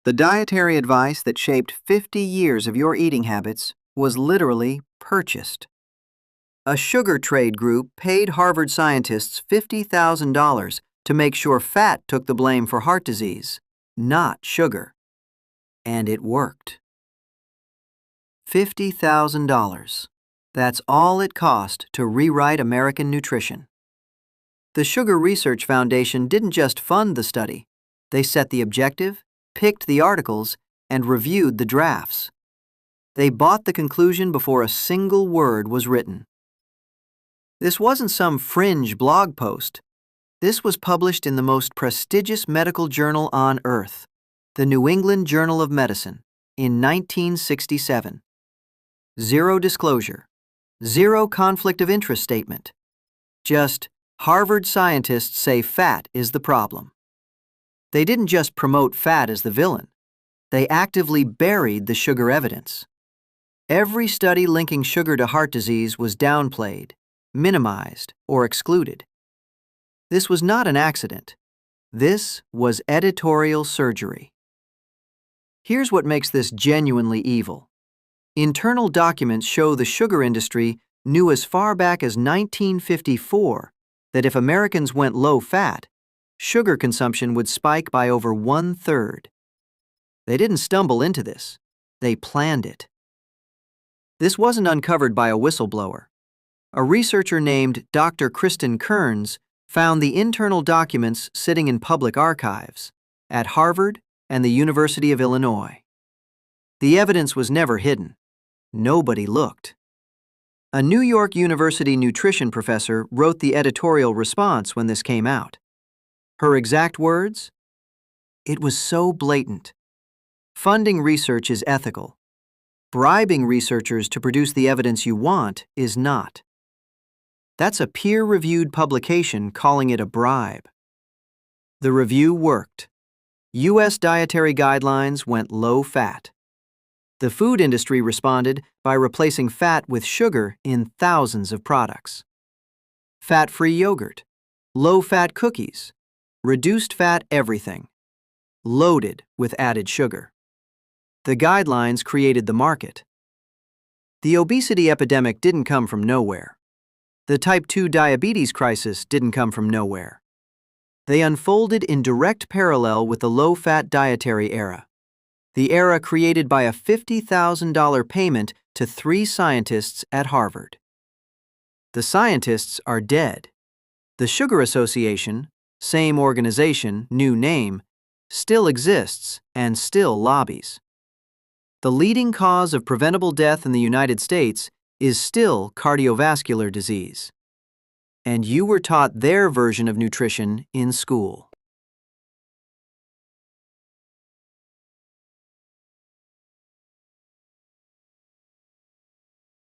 The dietary advice that shaped 50 years of your eating habits was literally purchased. A sugar trade group paid Harvard scientists $50,000 to make sure fat took the blame for heart disease, not sugar. And it worked. $50,000. That's all it cost to rewrite American nutrition. The Sugar Research Foundation didn't just fund the study. They set the objective, picked the articles, and reviewed the drafts. They bought the conclusion before a single word was written. This wasn't some fringe blog post. This was published in the most prestigious medical journal on earth, the New England Journal of Medicine, in 1967. Zero disclosure, zero conflict of interest statement. Just, Harvard scientists say fat is the problem. They didn't just promote fat as the villain. They actively buried the sugar evidence. Every study linking sugar to heart disease was downplayed, minimized, or excluded. This was not an accident. This was editorial surgery. Here's what makes this genuinely evil. Internal documents show the sugar industry knew as far back as 1954 that if Americans went low-fat, sugar consumption would spike by over 1/3. They didn't stumble into this. They planned it. This wasn't uncovered by a whistleblower. A researcher named Dr. Kristen Kearns found the internal documents sitting in public archives at Harvard and the University of Illinois. The evidence was never hidden. Nobody looked. A New York University nutrition professor wrote the editorial response when this came out. Her exact words? It was so blatant. Funding research is ethical. Bribing researchers to produce the evidence you want is not. That's a peer-reviewed publication calling it a bribe. The review worked. U.S. dietary guidelines went low-fat. The food industry responded by replacing fat with sugar in thousands of products. Fat-free yogurt, low-fat cookies, reduced-fat everything, loaded with added sugar. The guidelines created the market. The obesity epidemic didn't come from nowhere. The type 2 diabetes crisis didn't come from nowhere. They unfolded in direct parallel with the low-fat dietary era, the era created by a $50,000 payment to 3 scientists at Harvard. The scientists are dead. The Sugar Association, same organization, new name, still exists and still lobbies. The leading cause of preventable death in the United States is still cardiovascular disease. And you were taught their version of nutrition in school.